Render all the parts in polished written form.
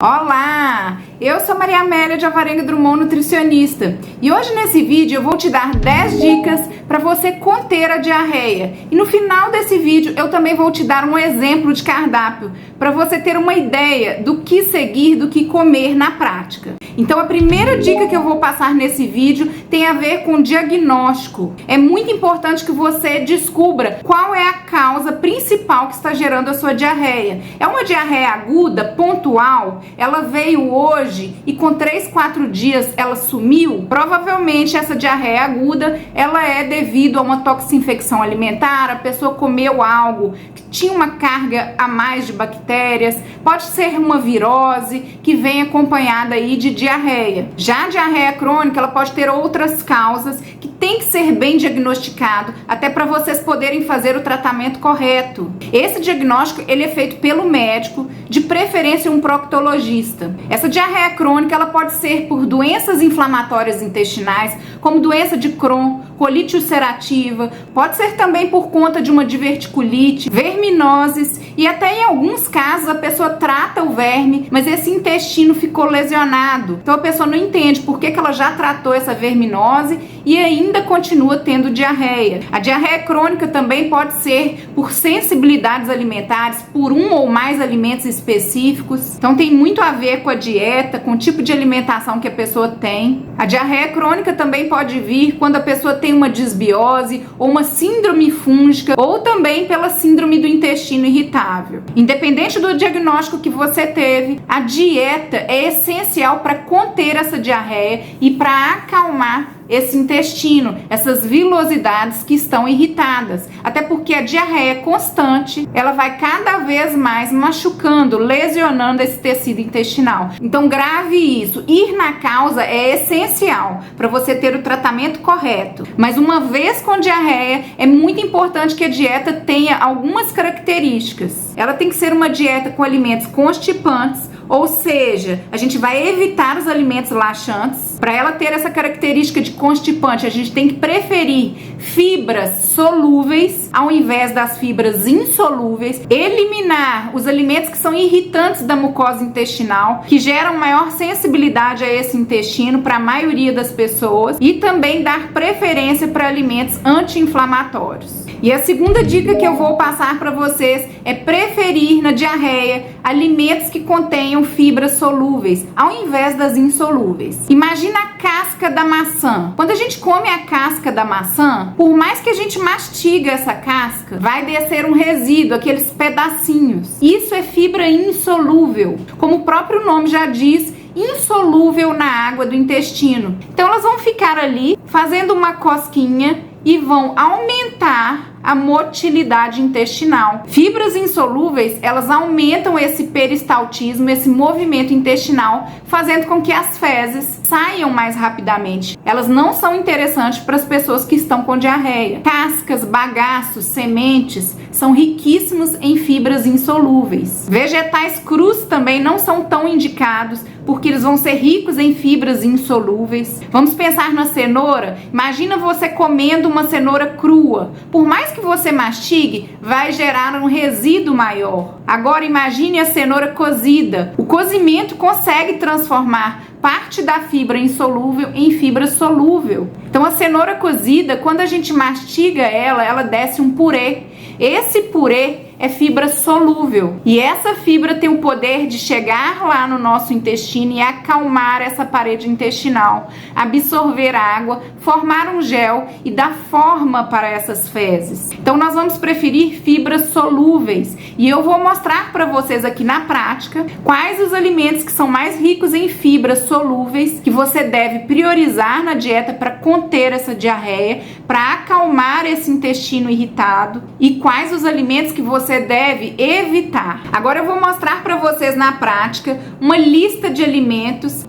Olá, eu sou Maria Amélia de Alvarenga Drummond, nutricionista, e hoje nesse vídeo eu vou te dar 10 dicas para você conter a diarreia. E no final desse vídeo eu também vou te dar um exemplo de cardápio para você ter uma ideia do que seguir, do que comer na prática. Então a primeira dica que eu vou passar nesse vídeo tem a ver com diagnóstico. É muito importante que você descubra qual é a causa principal que está gerando a sua diarreia. É uma diarreia aguda, pontual? Ela veio hoje e com 3, 4 dias ela sumiu? Provavelmente essa diarreia aguda ela é devido a uma toxinfecção alimentar, a pessoa comeu algo que tinha uma carga a mais de bactérias, pode ser uma virose que vem acompanhada aí de diarreia. Já a diarreia crônica ela pode ter outras causas que tem que ser bem diagnosticado até para vocês poderem fazer o tratamento correto. Esse diagnóstico ele é feito pelo médico, de preferência um proctologista. Essa diarreia crônica ela pode ser por doenças inflamatórias intestinais, como doença de Crohn, colite ulcerativa, pode ser também por conta de uma diverticulite, verminoses e até em alguns casos a pessoa trata o verme, mas esse intestino ficou lesionado. Então a pessoa não entende por que ela já tratou essa verminose e ainda continua tendo diarreia. A diarreia crônica também pode ser por sensibilidades alimentares, por um ou mais alimentos específicos. Então tem muito a ver com a dieta, com o tipo de alimentação que a pessoa tem. A diarreia crônica também pode vir quando a pessoa tem uma disbiose ou uma síndrome fúngica ou também pela síndrome do intestino irritável. Independente do diagnóstico que você teve, a dieta é essencial para conter essa diarreia e para acalmar esse intestino, essas vilosidades que estão irritadas. Até porque a diarreia constante, ela vai cada vez mais machucando, lesionando esse tecido intestinal. Então grave isso. Ir na causa é essencial para você ter o tratamento correto. Mas uma vez com diarreia, é muito importante que a dieta tenha algumas características. Ela tem que ser uma dieta com alimentos constipantes, ou seja, a gente vai evitar os alimentos laxantes. Para ela ter essa característica de constipante, a gente tem que preferir fibras solúveis ao invés das fibras insolúveis, eliminar os alimentos que são irritantes da mucosa intestinal, que geram maior sensibilidade a esse intestino para a maioria das pessoas, e também dar preferência para alimentos anti-inflamatórios. E a segunda dica que eu vou passar para vocês é preferir na diarreia alimentos que contenham fibras solúveis ao invés das insolúveis. Imagina a casca da maçã. Quando a gente come a casca da maçã, por mais que a gente mastiga essa casca, vai descer um resíduo, aqueles pedacinhos. Isso é fibra insolúvel. Como o próprio nome já diz, insolúvel na água do intestino. Então elas vão ficar ali fazendo uma cosquinha e vão aumentar a motilidade intestinal. Fibras insolúveis, elas aumentam esse peristaltismo, esse movimento intestinal, fazendo com que as fezes saiam mais rapidamente. Elas não são interessantes para as pessoas que estão com diarreia. Cascas, bagaços, sementes são riquíssimos em fibras insolúveis. Vegetais crus também não são tão indicados, porque eles vão ser ricos em fibras insolúveis. Vamos pensar na cenoura. Imagina você comendo uma cenoura crua. Por mais que você mastigue, vai gerar um resíduo maior. Agora imagine a cenoura cozida. O cozimento consegue transformar parte da fibra insolúvel em fibra solúvel. Então a cenoura cozida, quando a gente mastiga ela desce um purê. Esse purê é fibra solúvel e essa fibra tem o poder de chegar lá no nosso intestino e acalmar essa parede intestinal, absorver água, formar um gel e dar forma para essas fezes. Então nós vamos preferir fibras solúveis e eu vou mostrar para vocês aqui na prática quais os alimentos que são mais ricos em fibras solúveis que você deve priorizar na dieta para conter essa diarreia, para acalmar esse intestino irritado, e quais os alimentos que você deve evitar. Agora eu vou mostrar para vocês na prática uma lista de alimentos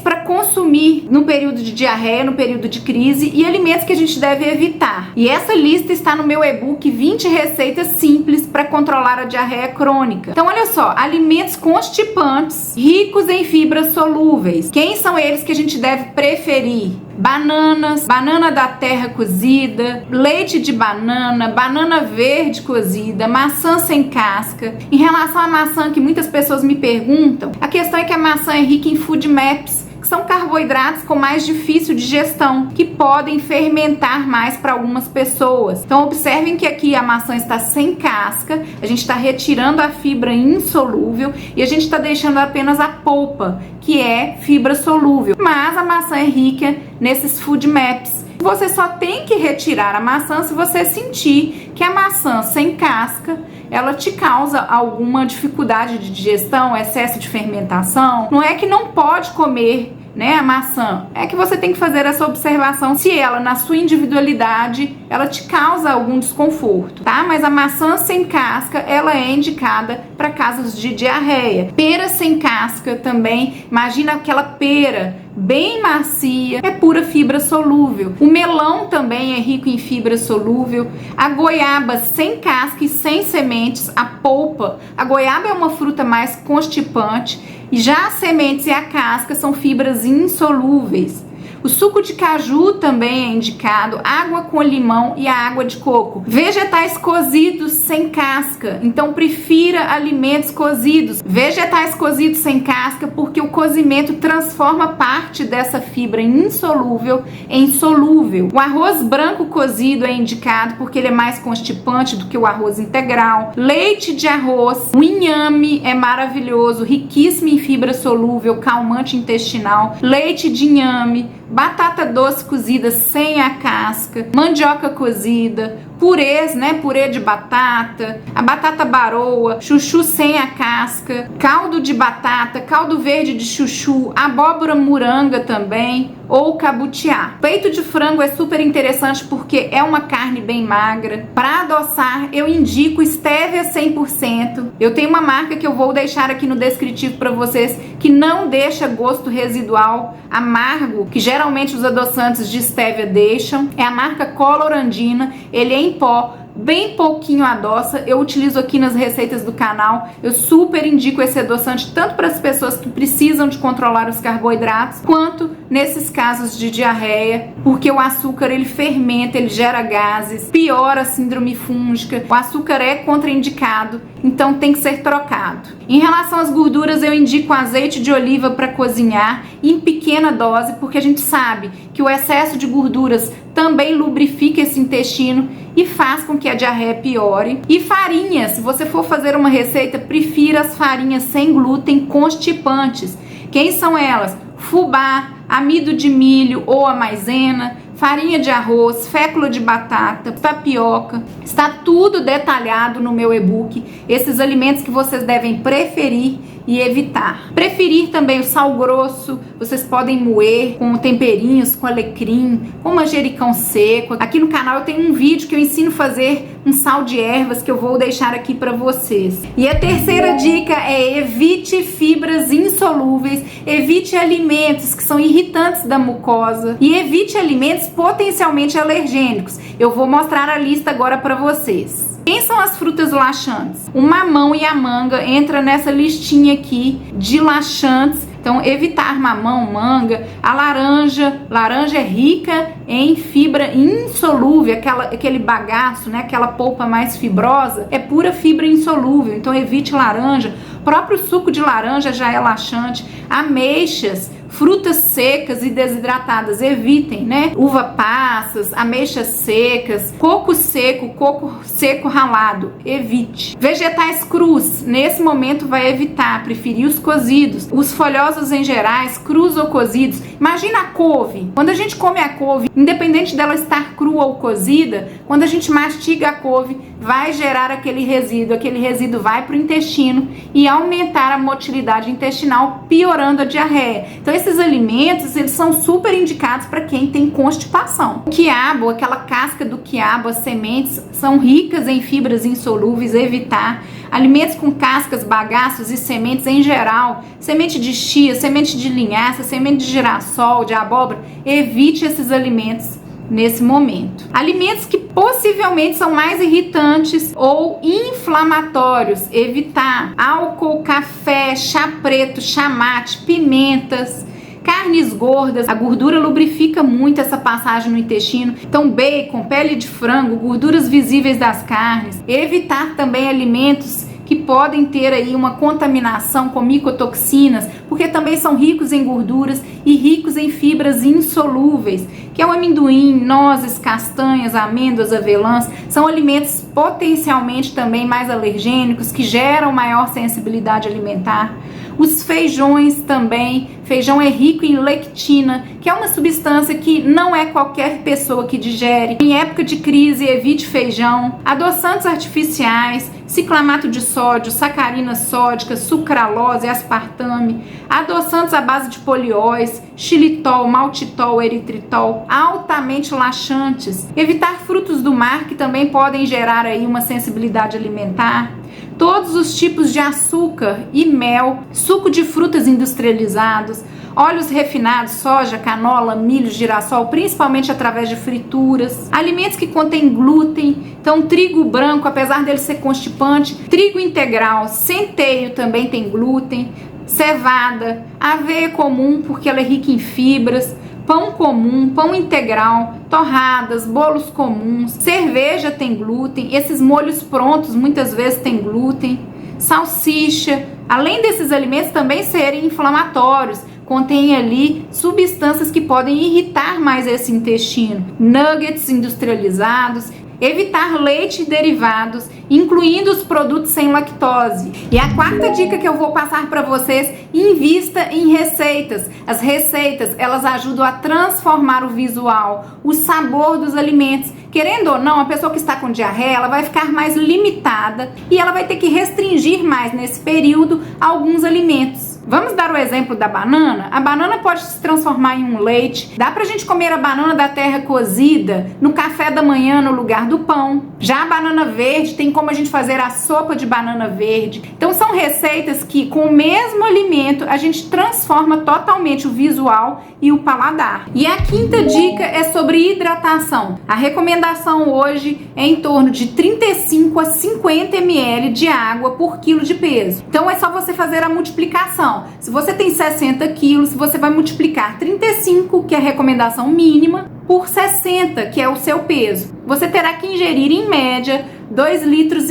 para consumir no período de diarreia, no período de crise, e alimentos que a gente deve evitar. E essa lista está no meu e-book 20 receitas simples para controlar a diarreia crônica. Então olha só, alimentos constipantes, ricos em fibras solúveis. Quem são eles que a gente deve preferir? bananas, banana da terra cozida, leite de banana, banana verde cozida, maçã sem casca. Em relação à maçã, que muitas pessoas me perguntam, a questão é que a maçã é rica em food maps, que são carboidratos com mais difícil digestão, que podem fermentar mais para algumas pessoas. Então observem que aqui a maçã está sem casca, a gente está retirando a fibra insolúvel e a gente está deixando apenas a polpa, que é fibra solúvel. Mas a maçã é rica nesses food maps. Você só tem que retirar a maçã se você sentir que a maçã sem casca ela te causa alguma dificuldade de digestão, excesso de fermentação. Não é que não pode comer, né, a maçã, é que você tem que fazer essa observação se ela, na sua individualidade, ela te causa algum desconforto, tá? Mas a maçã sem casca, ela é indicada para casos de diarreia. Pera sem casca também, imagina aquela pera bem macia, é pura fibra solúvel. O melão também é rico em fibra solúvel. A goiaba sem casca e sem sementes, a polpa. A goiaba é uma fruta mais constipante e já as sementes e a casca são fibras insolúveis. O suco de caju também é indicado, água com limão e a água de coco. Vegetais cozidos sem casca, então prefira alimentos cozidos. Vegetais cozidos sem casca, porque o cozimento transforma parte dessa fibra insolúvel em solúvel. O arroz branco cozido é indicado porque ele é mais constipante do que o arroz integral. Leite de arroz, o inhame é maravilhoso, riquíssimo em fibra solúvel, calmante intestinal. Leite de inhame, batata doce cozida sem a casca, mandioca cozida, purês, né? Purê de batata, a batata baroa, chuchu sem a casca, caldo de batata, caldo verde de chuchu, abóbora muranga também, ou cabutiá. Peito de frango é super interessante porque é uma carne bem magra. Para adoçar, eu indico Stevia 100%. Eu tenho uma marca que eu vou deixar aqui no descritivo para vocês, que não deixa gosto residual amargo, que geralmente os adoçantes de Stevia deixam. É a marca Colorandina, ele é em pó, bem pouquinho adoça. Eu utilizo aqui nas receitas do canal. Eu super indico esse adoçante tanto para as pessoas que precisam de controlar os carboidratos, quanto nesses casos de diarreia, porque o açúcar ele fermenta, ele gera gases, piora a síndrome fúngica. O açúcar é contraindicado, então tem que ser trocado. Em relação às gorduras, eu indico azeite de oliva para cozinhar em pequena dose, porque a gente sabe que o excesso de gorduras também lubrifica esse intestino e faz com que a diarreia piore. E farinha, se você for fazer uma receita, prefira as farinhas sem glúten constipantes. Quem são elas? Fubá, amido de milho ou a maisena, farinha de arroz, fécula de batata, tapioca. Está tudo detalhado no meu e-book, esses alimentos que vocês devem preferir e evitar. Preferir também o sal grosso, vocês podem moer com temperinhos, com alecrim, com manjericão seco. Aqui no canal eu tenho um vídeo que eu ensino a fazer um sal de ervas que eu vou deixar aqui para vocês. E a terceira dica é evite fibras insolúveis, evite alimentos que são irritantes da mucosa e evite alimentos potencialmente alergênicos. Eu vou mostrar a lista agora para vocês. Quem são as frutas laxantes? O mamão e a manga entra nessa listinha aqui de laxantes. Então, evitar mamão, manga. A laranja é rica em fibra insolúvel, aquele bagaço, né? Aquela polpa mais fibrosa, é pura fibra insolúvel. Então, evite laranja. O próprio suco de laranja já é laxante. Ameixas, frutas secas e desidratadas, evitem, né? Uva passas, ameixas secas, coco seco ralado, evite. Vegetais crus, nesse momento vai evitar, preferir os cozidos. Os folhosos em gerais, crus ou cozidos. Imagina a couve. Quando a gente come a couve, independente dela estar crua ou cozida, quando a gente mastiga a couve, vai gerar aquele resíduo vai para o intestino e aumentar a motilidade intestinal, piorando a diarreia. Então esses alimentos, eles são super indicados para quem tem constipação. O quiabo, aquela casca do quiabo, as sementes são ricas em fibras insolúveis, evitar. Alimentos com cascas, bagaços e sementes em geral, semente de chia, semente de linhaça, semente de girassol, de abóbora, evite esses alimentos nesse momento. Alimentos que possivelmente são mais irritantes ou inflamatórios, evitar. Álcool, café, chá preto, chá mate, pimentas, Carnes gordas, a gordura lubrifica muito essa passagem no intestino. Então, bacon, pele de frango, gorduras visíveis das carnes. Evitar também alimentos que podem ter aí uma contaminação com micotoxinas, porque também são ricos em gorduras e ricos em fibras insolúveis, que é o amendoim, nozes, castanhas, amêndoas, avelãs. São alimentos potencialmente também mais alergênicos, que geram maior sensibilidade alimentar. Os feijões também, feijão é rico em lectina, que é uma substância que não é qualquer pessoa que digere. Em época de crise, evite feijão. Adoçantes artificiais, ciclamato de sódio, sacarinas sódicas, sucralose, aspartame, adoçantes à base de polióis, xilitol, maltitol, eritritol, altamente laxantes. Evitar frutos do mar, que também podem gerar aí uma sensibilidade alimentar. Todos os tipos de açúcar e mel, suco de frutas industrializados, óleos refinados, soja, canola, milho, girassol, principalmente através de frituras, alimentos que contêm glúten, então trigo branco, apesar dele ser constipante, trigo integral, centeio também tem glúten, cevada, aveia comum porque ela é rica em fibras, pão comum, pão integral, torradas, bolos comuns, cerveja tem glúten, esses molhos prontos muitas vezes tem glúten, salsicha, além desses alimentos também serem inflamatórios, contém ali substâncias que podem irritar mais esse intestino, nuggets industrializados, evitar leite e derivados, incluindo os produtos sem lactose. E a quarta dica que eu vou passar para vocês: invista em receitas. As receitas, elas ajudam a transformar o visual, o sabor dos alimentos. Querendo ou não, a pessoa que está com diarreia, ela vai ficar mais limitada e ela vai ter que restringir mais nesse período alguns alimentos. Vamos dar o exemplo da banana? A banana pode se transformar em um leite. Dá pra gente comer a banana da terra cozida no café da manhã no lugar do pão. Já a banana verde, tem como a gente fazer a sopa de banana verde. Então são receitas que com o mesmo alimento a gente transforma totalmente o visual e o paladar. E a quinta dica é sobre hidratação. A recomendação hoje é em torno de 35 a 50 ml de água por quilo de peso. Então é só você fazer a multiplicação. Se você tem 60 quilos, você vai multiplicar 35, que é a recomendação mínima, por 60, que é o seu peso. Você terá que ingerir, em média, 2,1 litros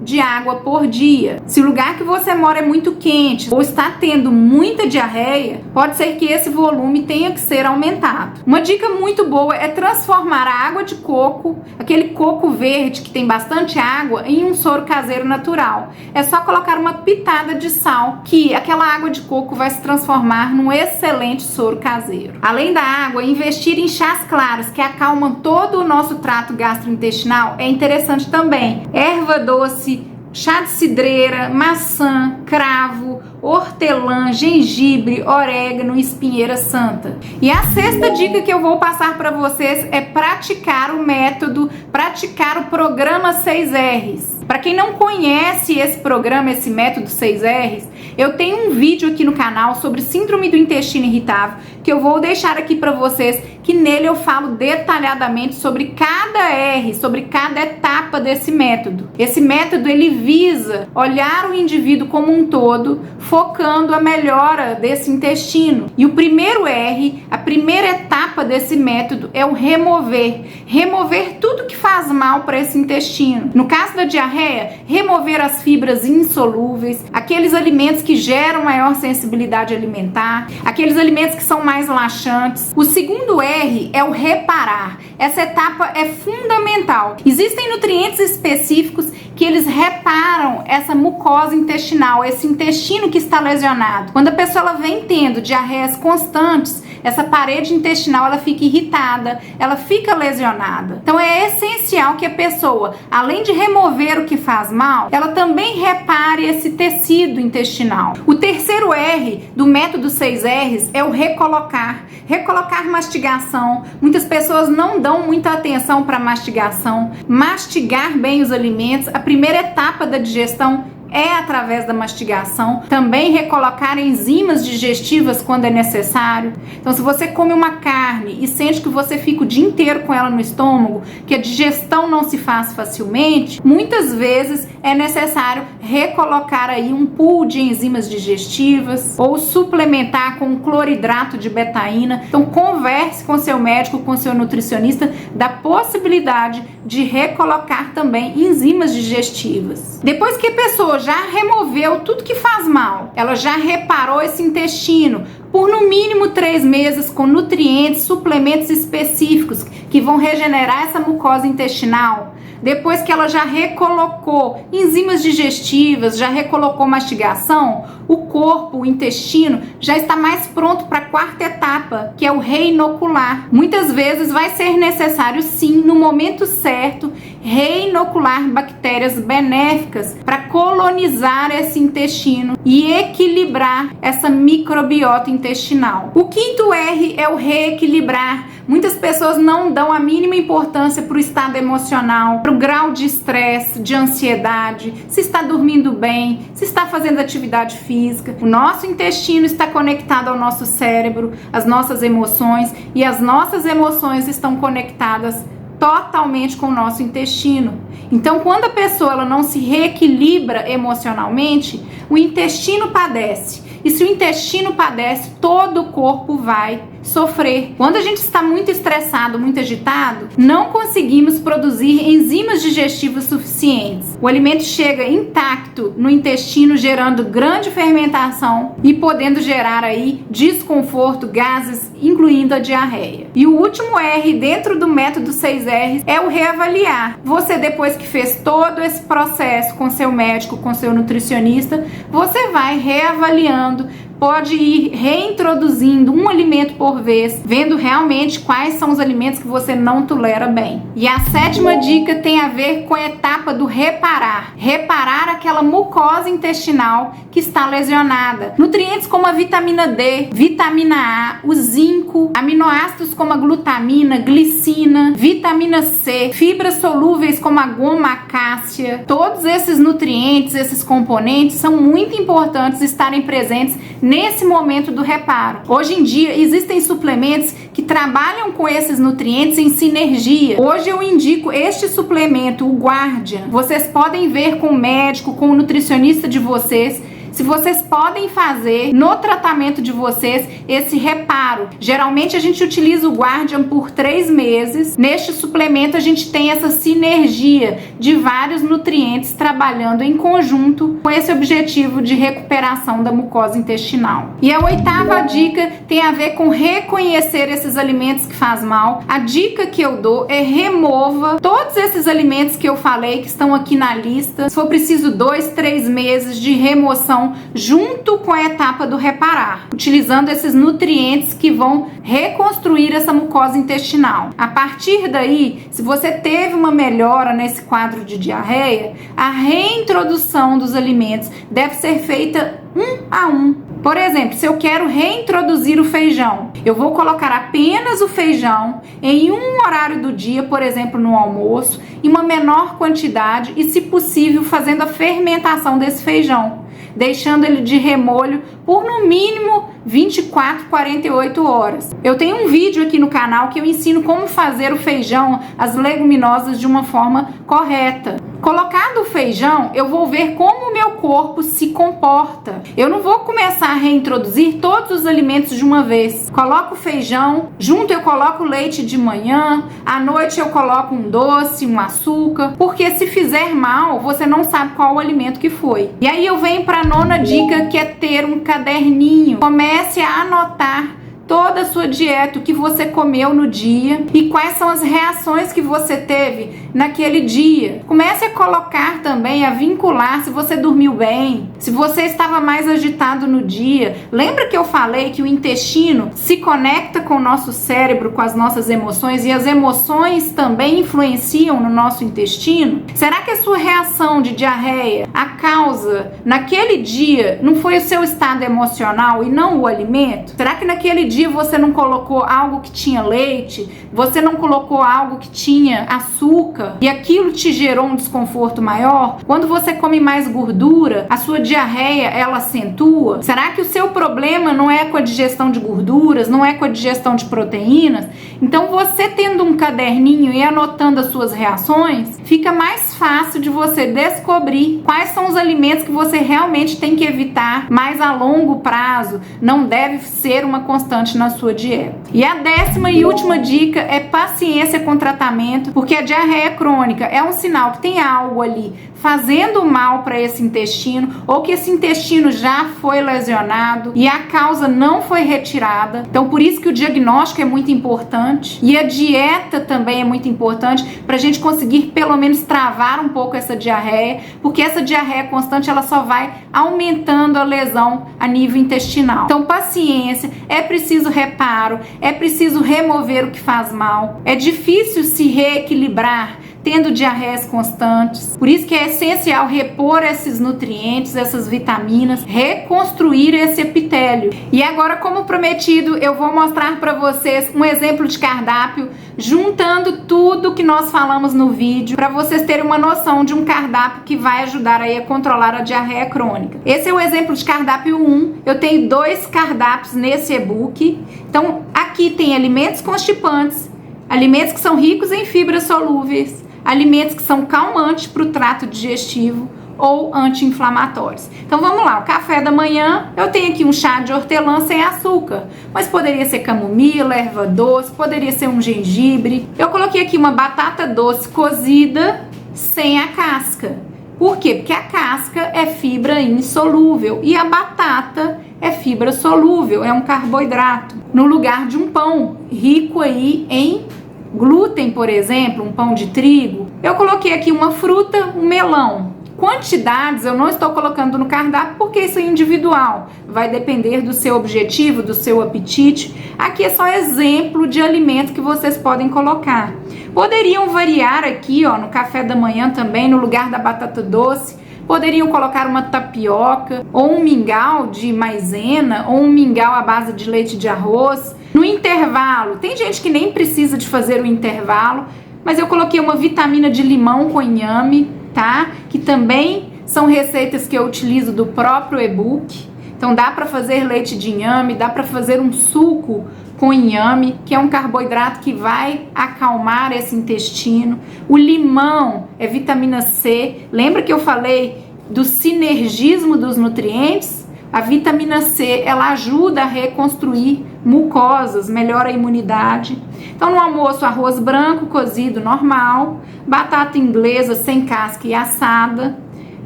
de água por dia. Se o lugar que você mora é muito quente ou está tendo muita diarreia, pode ser que esse volume tenha que ser aumentado. Uma dica muito boa é transformar a água de coco, aquele coco verde que tem bastante água, em um soro caseiro natural. É só colocar uma pitada de sal, que aquela água de coco vai se transformar num excelente soro caseiro. Além da água, investir em chás claros que acalmam todo o nosso trato gastrointestinal é interessante também. Erva doce, chá de cidreira, maçã, cravo, hortelã, gengibre, orégano e espinheira santa. E a sexta dica que eu vou passar para vocês é praticar o método, praticar o programa 6Rs. Para quem não conhece esse programa, esse método 6Rs, eu tenho um vídeo aqui no canal sobre síndrome do intestino irritável, que eu vou deixar aqui para vocês, que nele eu falo detalhadamente sobre cada R, sobre cada etapa desse método. Esse método, ele visa olhar o indivíduo como um todo, focando a melhora desse intestino. E o primeiro R, a primeira etapa desse método é o remover. Remover tudo que faz mal para esse intestino. No caso da diarreia, remover as fibras insolúveis, aqueles alimentos que geram maior sensibilidade alimentar, aqueles alimentos que são mais laxantes. O segundo R é o reparar. Essa etapa é fundamental. Existem nutrientes específicos que eles reparam essa mucosa intestinal, esse intestino que está lesionado. Quando a pessoa ela vem tendo diarreias constantes, essa parede intestinal ela fica irritada, ela fica lesionada. Então é essencial que a pessoa, além de remover o que faz mal, ela também repare esse tecido intestinal. O terceiro R do método 6Rs é o recolocar. Recolocar mastigação. Muitas pessoas não dão muita atenção para mastigação. Mastigar bem os alimentos. A primeira etapa da digestão é através da mastigação, também recolocar enzimas digestivas quando é necessário. Então, se você come uma carne e sente que você fica o dia inteiro com ela no estômago, que a digestão não se faz facilmente, muitas vezes é necessário recolocar aí um pool de enzimas digestivas ou suplementar com cloridrato de betaína. Então, converse com seu médico, com seu nutricionista da possibilidade de recolocar também enzimas digestivas. Depois que a pessoa já removeu tudo que faz mal, ela já reparou esse intestino por no mínimo 3 meses com nutrientes, suplementos específicos que vão regenerar essa mucosa intestinal. Depois que ela já recolocou enzimas digestivas, já recolocou mastigação, o corpo, o intestino, já está mais pronto para a 4ª etapa, que é o reinocular. Muitas vezes vai ser necessário, sim, no momento certo, reinocular bactérias benéficas para colonizar esse intestino e equilibrar essa microbiota intestinal. O 5º R é o reequilibrar. Muitas pessoas não dão a mínima importância para o estado emocional, para o grau de estresse, de ansiedade, se está dormindo bem, se está fazendo atividade física. O nosso intestino está conectado ao nosso cérebro, às nossas emoções, e as nossas emoções estão conectadas totalmente com o nosso intestino. Então, quando a pessoa ela não se reequilibra emocionalmente, o intestino padece. E se o intestino padece, todo o corpo vai sofrer. Quando a gente está muito estressado, muito agitado, não conseguimos produzir enzimas digestivas suficientes. O alimento chega intacto no intestino, gerando grande fermentação e podendo gerar aí desconforto, gases, incluindo a diarreia. E o último R dentro do método 6R é o reavaliar. Você, depois que fez todo esse processo com seu médico, com seu nutricionista, você vai reavaliando, pode ir reintroduzindo um alimento por vez, vendo realmente quais são os alimentos que você não tolera bem. E a 7ª dica tem a ver com a etapa do reparar. Reparar aquela mucosa intestinal que está lesionada. Nutrientes como a vitamina D, vitamina A, o zinco, aminoácidos como a glutamina, glicina, vitamina C, fibras solúveis como a goma acácia. Todos esses nutrientes, esses componentes são muito importantes estarem presentes nesse momento do reparo. Hoje em dia existem suplementos que trabalham com esses nutrientes em sinergia. Hoje eu indico este suplemento, o Guardian. Vocês podem ver com o médico, com o nutricionista de vocês, se vocês podem fazer no tratamento de vocês esse reparo. Geralmente a gente utiliza o Guardian por 3 meses. Neste suplemento a gente tem essa sinergia de vários nutrientes trabalhando em conjunto com esse objetivo de recuperação da mucosa intestinal. E a 8ª dica tem a ver com reconhecer esses alimentos que faz mal. A dica que eu dou é remova todos esses alimentos que eu falei que estão aqui na lista. Se for preciso 2, 3 meses de remoção junto com a etapa do reparar, utilizando esses nutrientes que vão reconstruir essa mucosa intestinal. A partir daí, se você teve uma melhora nesse quadro de diarreia, a reintrodução dos alimentos deve ser feita 1 a 1. Por exemplo, se eu quero reintroduzir o feijão, eu vou colocar apenas o feijão em um horário do dia, por exemplo, no almoço, em uma menor quantidade e, se possível, fazendo a fermentação desse feijão, deixando ele de remolho por no mínimo 24, 48 horas. Eu tenho um vídeo aqui no canal que eu ensino como fazer o feijão, as leguminosas, de uma forma correta. Colocado o feijão, eu vou ver como o meu corpo se comporta. Eu não vou começar a reintroduzir todos os alimentos de uma vez. Coloco o feijão, junto eu coloco o leite de manhã, à noite eu coloco um doce, um açúcar, porque se fizer mal, você não sabe qual o alimento que foi. E aí eu venho para a 9ª dica, que é ter um caderninho. Comece a anotar toda a sua dieta, o que você comeu no dia e quais são as reações que você teve naquele dia. Comece a colocar também, a vincular se você dormiu bem, se você estava mais agitado no dia. Lembra que eu falei que o intestino se conecta com o nosso cérebro, com as nossas emoções, e as emoções também influenciam no nosso intestino? Será que a sua reação de diarreia a causa naquele dia não foi o seu estado emocional e não o alimento? Será que naquele dia você não colocou algo que tinha leite, você não colocou algo que tinha açúcar e aquilo te gerou um desconforto maior? Quando você come mais gordura, a sua diarreia ela acentua? Será que o seu problema não é com a digestão de gorduras, não é com a digestão de proteínas? Então você tendo um caderninho e anotando as suas reações, fica mais fácil de você descobrir quais são os alimentos que você realmente tem que evitar mais a longo prazo, não deve ser uma constante na sua dieta. E a 10ª e última dica é paciência com tratamento, porque a diarreia crônica é um sinal que tem algo ali fazendo mal para esse intestino, ou que esse intestino já foi lesionado e a causa não foi retirada. Então por isso que o diagnóstico é muito importante e a dieta também é muito importante para a gente conseguir pelo menos travar um pouco essa diarreia, porque essa diarreia constante ela só vai aumentando a lesão a nível intestinal. Então paciência, é preciso reparo, é preciso remover o que faz mal, é difícil se reequilibrar tendo diarreias constantes. Por isso que é essencial repor esses nutrientes, essas vitaminas, reconstruir esse epitélio. E agora, como prometido, eu vou mostrar para vocês um exemplo de cardápio, juntando tudo que nós falamos no vídeo, para vocês terem uma noção de um cardápio que vai ajudar aí a controlar a diarreia crônica. Esse é o exemplo de cardápio 1. Eu tenho 2 cardápios nesse e-book. Então, aqui tem alimentos constipantes, alimentos que são ricos em fibras solúveis, alimentos que são calmantes para o trato digestivo ou anti-inflamatórios. Então vamos lá, o café da manhã, eu tenho aqui um chá de hortelã sem açúcar, mas poderia ser camomila, erva doce, poderia ser um gengibre. Eu coloquei aqui uma batata doce cozida sem a casca. Por quê? Porque a casca é fibra insolúvel e a batata é fibra solúvel, é um carboidrato, no lugar de um pão rico aí em glúten, por exemplo, um pão de trigo. Eu coloquei aqui uma fruta, um melão. Quantidades eu não estou colocando no cardápio porque isso é individual, vai depender do seu objetivo, do seu apetite. Aqui é só exemplo de alimento que vocês podem colocar. Poderiam variar aqui, ó, no café da manhã também, no lugar da batata doce, poderiam colocar uma tapioca, ou um mingau de maisena, ou um mingau à base de leite de arroz. No intervalo, tem gente que nem precisa de fazer o intervalo, mas eu coloquei uma vitamina de limão com inhame, tá? Que também são receitas que eu utilizo do próprio e-book. Então dá para fazer leite de inhame, dá para fazer um suco com inhame, que é um carboidrato que vai acalmar esse intestino. O limão é vitamina C. Lembra que eu falei do sinergismo dos nutrientes? A vitamina C, ela ajuda a reconstruir mucosas, melhora a imunidade. Então no almoço, arroz branco cozido normal, batata inglesa sem casca e assada,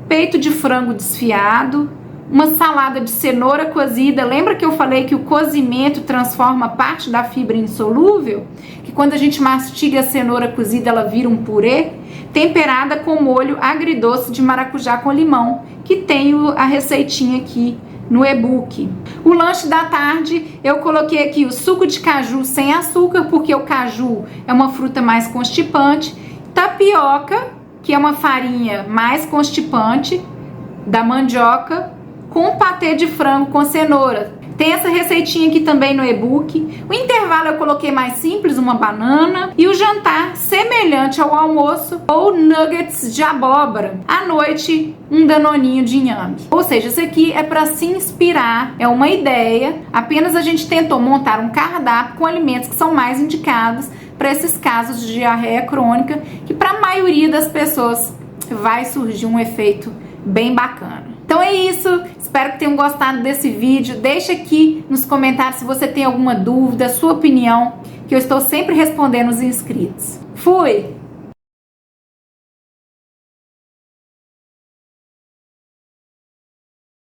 peito de frango desfiado, uma salada de cenoura cozida. Lembra que eu falei que o cozimento transforma parte da fibra insolúvel? Que quando a gente mastiga a cenoura cozida, ela vira um purê? Temperada com molho agridoce de maracujá com limão, que tem a receitinha aqui no e-book. O lanche da tarde, eu coloquei aqui o suco de caju sem açúcar, porque o caju é uma fruta mais constipante. Tapioca, que é uma farinha mais constipante, da mandioca, com patê de frango com cenoura. Tem essa receitinha aqui também no e-book. O intervalo eu coloquei mais simples, uma banana. E o jantar semelhante ao almoço ou nuggets de abóbora. À noite, um danoninho de inhame. Ou seja, isso aqui é para se inspirar, é uma ideia. Apenas a gente tentou montar um cardápio com alimentos que são mais indicados para esses casos de diarreia crônica, que para a maioria das pessoas vai surgir um efeito bem bacana. Então é isso, espero que tenham gostado desse vídeo. Deixa aqui nos comentários se você tem alguma dúvida, sua opinião, que eu estou sempre respondendo os inscritos. Fui!